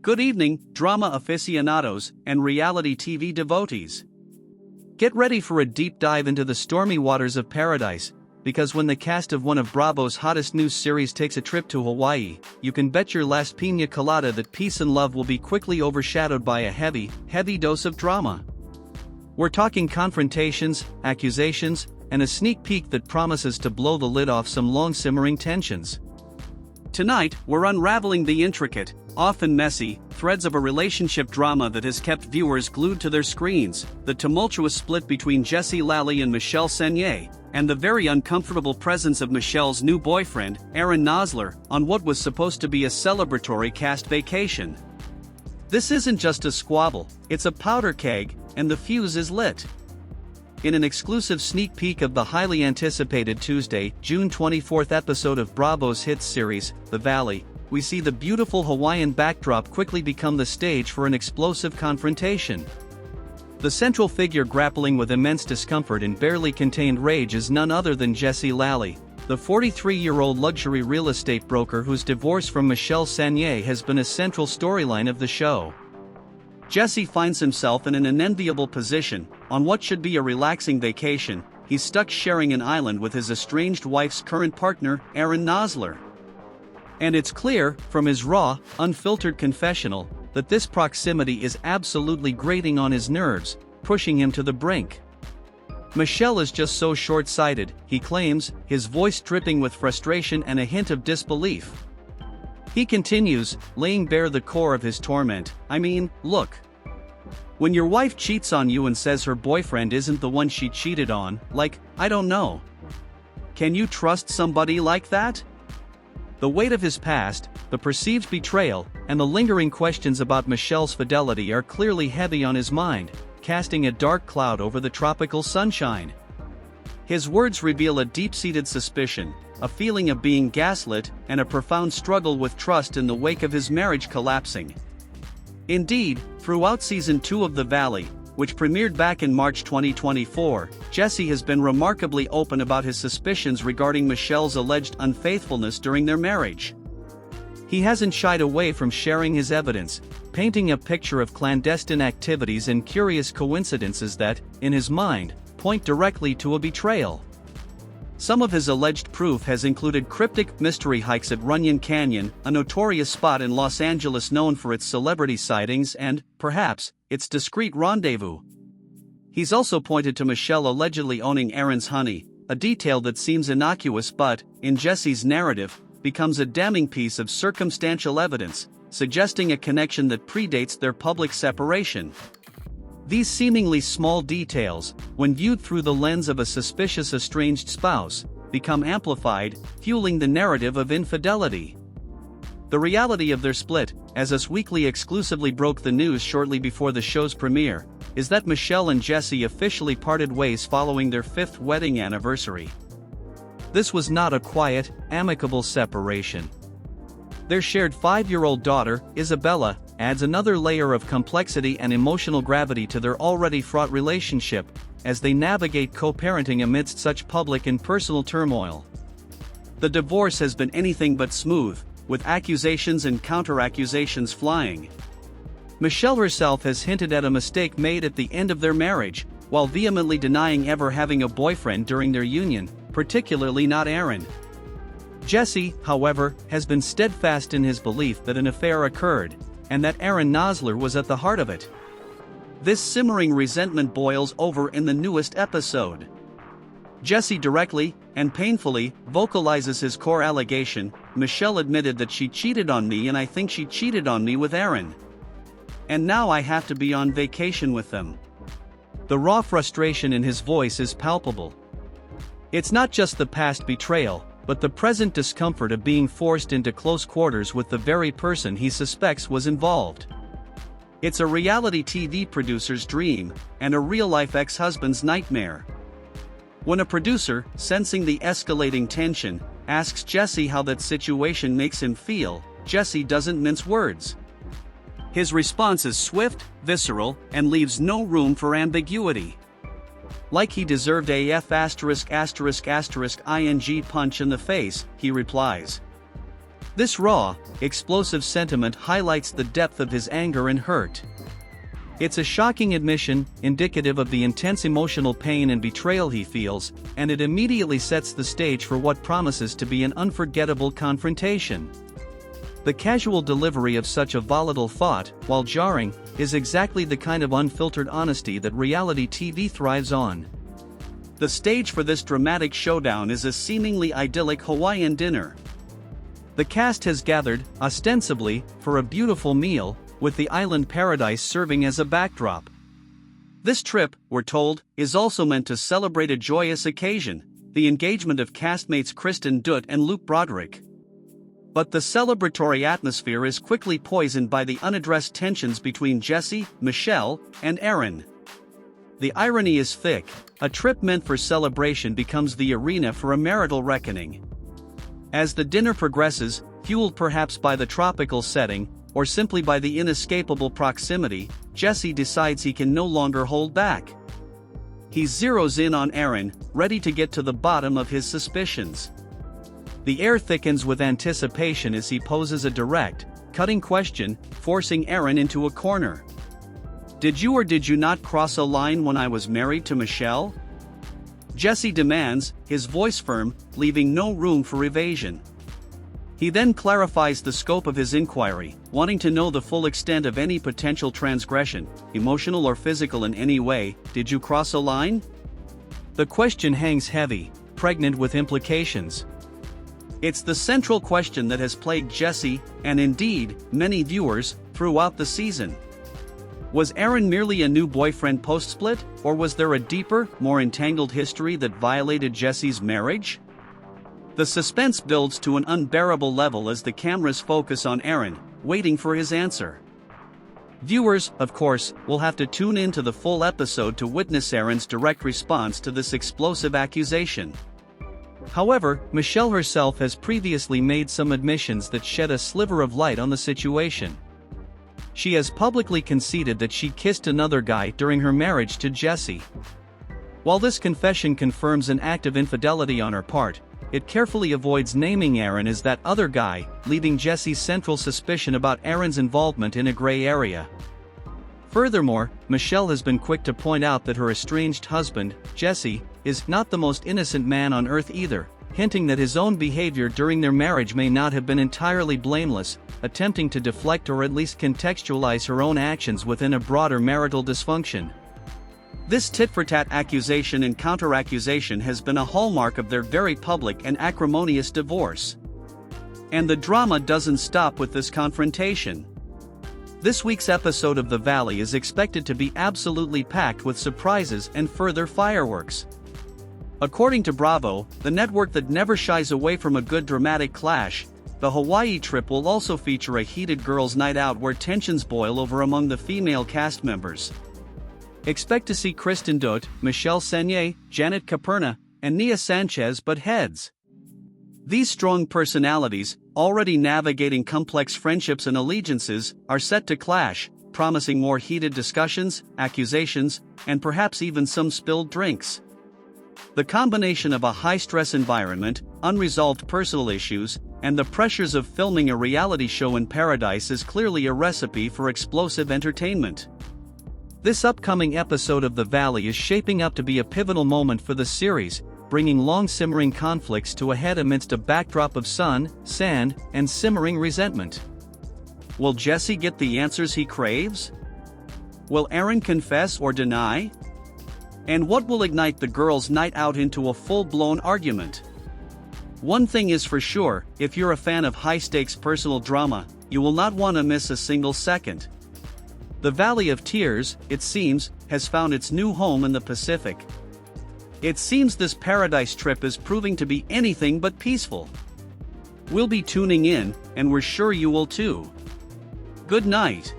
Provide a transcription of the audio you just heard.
Good evening, drama aficionados and reality TV devotees. Get ready for a deep dive into the stormy waters of paradise, because when the cast of one of Bravo's hottest news series takes a trip to Hawaii, you can bet your last pina colada that peace and love will be quickly overshadowed by a heavy dose of drama. We're talking confrontations, accusations, and a sneak peek that promises to blow the lid off some long-simmering tensions. Tonight, we're unraveling the intricate, often messy, threads of a relationship drama that has kept viewers glued to their screens, the tumultuous split between Jesse Lally and Michelle Saniei, and the very uncomfortable presence of Michelle's new boyfriend, Aaron Nosler, on what was supposed to be a celebratory cast vacation. This isn't just a squabble, it's a powder keg, and the fuse is lit. In an exclusive sneak peek of the highly anticipated Tuesday, June 24th episode of Bravo's hit series, The Valley, we see the beautiful Hawaiian backdrop quickly become the stage for an explosive confrontation. The central figure grappling with immense discomfort and barely contained rage is none other than Jesse Lally, the 43-year-old luxury real estate broker whose divorce from Michelle Saniei has been a central storyline of the show. Jesse finds himself in an unenviable position. On what should be a relaxing vacation, he's stuck sharing an island with his estranged wife's current partner, Aaron Nosler. And it's clear, from his raw, unfiltered confessional, that this proximity is absolutely grating on his nerves, pushing him to the brink. Michelle is just so short-sighted, he claims, his voice dripping with frustration and a hint of disbelief. He continues, laying bare the core of his torment. I mean, look. When your wife cheats on you and says her boyfriend isn't the one she cheated on, like, I don't know. Can you trust somebody like that? The weight of his past, the perceived betrayal, and the lingering questions about Michelle's fidelity are clearly heavy on his mind, casting a dark cloud over the tropical sunshine. His words reveal a deep-seated suspicion, a feeling of being gaslit, and a profound struggle with trust in the wake of his marriage collapsing. Indeed, throughout Season 2 of The Valley, which premiered back in March 2024, Jesse has been remarkably open about his suspicions regarding Michelle's alleged unfaithfulness during their marriage. He hasn't shied away from sharing his evidence, painting a picture of clandestine activities and curious coincidences that, in his mind, point directly to a betrayal. Some of his alleged proof has included cryptic mystery hikes at Runyon Canyon, a notorious spot in Los Angeles known for its celebrity sightings and, perhaps, its discreet rendezvous. He's also pointed to Michelle allegedly owning Aaron's honey, a detail that seems innocuous but, in Jesse's narrative, becomes a damning piece of circumstantial evidence, suggesting a connection that predates their public separation. These seemingly small details, when viewed through the lens of a suspicious estranged spouse, become amplified, fueling the narrative of infidelity. The reality of their split, as Us Weekly exclusively broke the news shortly before the show's premiere, is that Michelle and Jesse officially parted ways following their 5th wedding anniversary. This was not a quiet, amicable separation. Their shared 5-year-old daughter, Isabella, adds another layer of complexity and emotional gravity to their already fraught relationship, as they navigate co-parenting amidst such public and personal turmoil. The divorce has been anything but smooth, with accusations and counter-accusations flying. Michelle herself has hinted at a mistake made at the end of their marriage, while vehemently denying ever having a boyfriend during their union, particularly not Aaron. Jesse, however, has been steadfast in his belief that an affair occurred, and that Aaron Nosler was at the heart of it. This simmering resentment boils over in the newest episode. Jesse directly, and painfully, vocalizes his core allegation: Michelle admitted that she cheated on me and I think she cheated on me with Aaron. And now I have to be on vacation with them. The raw frustration in his voice is palpable. It's not just the past betrayal, but the present discomfort of being forced into close quarters with the very person he suspects was involved. It's a reality TV producer's dream, and a real-life ex-husband's nightmare. When a producer, sensing the escalating tension, asks Jesse how that situation makes him feel, Jesse doesn't mince words. His response is swift, visceral, and leaves no room for ambiguity. Like he deserved a F*******ing punch in the face, he replies. This raw, explosive sentiment highlights the depth of his anger and hurt. It's a shocking admission, indicative of the intense emotional pain and betrayal he feels, and it immediately sets the stage for what promises to be an unforgettable confrontation. The casual delivery of such a volatile thought, while jarring, is exactly the kind of unfiltered honesty that reality TV thrives on. The stage for this dramatic showdown is a seemingly idyllic Hawaiian dinner. The cast has gathered, ostensibly, for a beautiful meal, with the island paradise serving as a backdrop. This trip, we're told, is also meant to celebrate a joyous occasion, the engagement of castmates Kristen Dutt and Luke Broderick. But the celebratory atmosphere is quickly poisoned by the unaddressed tensions between Jesse, Michelle, and Aaron. The irony is thick. A trip meant for celebration becomes the arena for a marital reckoning. As the dinner progresses, fueled perhaps by the tropical setting, or simply by the inescapable proximity, Jesse decides he can no longer hold back. He zeroes in on Aaron, ready to get to the bottom of his suspicions. The air thickens with anticipation as he poses a direct, cutting question, forcing Aaron into a corner. "Did you or did you not cross a line when I was married to Michelle?" Jesse demands, his voice firm, leaving no room for evasion. He then clarifies the scope of his inquiry, wanting to know the full extent of any potential transgression, emotional or physical in any way. "Did you cross a line?" The question hangs heavy, pregnant with implications. It's the central question that has plagued Jesse, and indeed, many viewers, throughout the season. Was Aaron merely a new boyfriend post-split, or was there a deeper, more entangled history that violated Jesse's marriage? The suspense builds to an unbearable level as the cameras focus on Aaron, waiting for his answer. Viewers, of course, will have to tune in to the full episode to witness Aaron's direct response to this explosive accusation. However, Michelle herself has previously made some admissions that shed a sliver of light on the situation. She has publicly conceded that she kissed another guy during her marriage to Jesse. While this confession confirms an act of infidelity on her part, it carefully avoids naming Aaron as that other guy, leaving Jesse's central suspicion about Aaron's involvement in a gray area. Furthermore, Michelle has been quick to point out that her estranged husband, Jesse, is not the most innocent man on earth either, hinting that his own behavior during their marriage may not have been entirely blameless, attempting to deflect or at least contextualize her own actions within a broader marital dysfunction. This tit-for-tat accusation and counter-accusation has been a hallmark of their very public and acrimonious divorce. And the drama doesn't stop with this confrontation. This week's episode of The Valley is expected to be absolutely packed with surprises and further fireworks. According to Bravo, the network that never shies away from a good dramatic clash, the Hawaii trip will also feature a heated girls' night out where tensions boil over among the female cast members. Expect to see Kristen Dutt, Michelle Saniei, Janet Caperna, and Nia Sanchez butt heads. These strong personalities, already navigating complex friendships and allegiances, are set to clash, promising more heated discussions, accusations, and perhaps even some spilled drinks. The combination of a high-stress environment, unresolved personal issues, and the pressures of filming a reality show in paradise is clearly a recipe for explosive entertainment. This upcoming episode of The Valley is shaping up to be a pivotal moment for the series, bringing long-simmering conflicts to a head amidst a backdrop of sun, sand, and simmering resentment. Will Jesse get the answers he craves? Will Aaron confess or deny? And what will ignite the girls' night out into a full-blown argument? One thing is for sure, if you're a fan of high-stakes personal drama, you will not want to miss a single second. The Valley of Tears, it seems, has found its new home in the Pacific. It seems this paradise trip is proving to be anything but peaceful. We'll be tuning in, and we're sure you will too. Good night.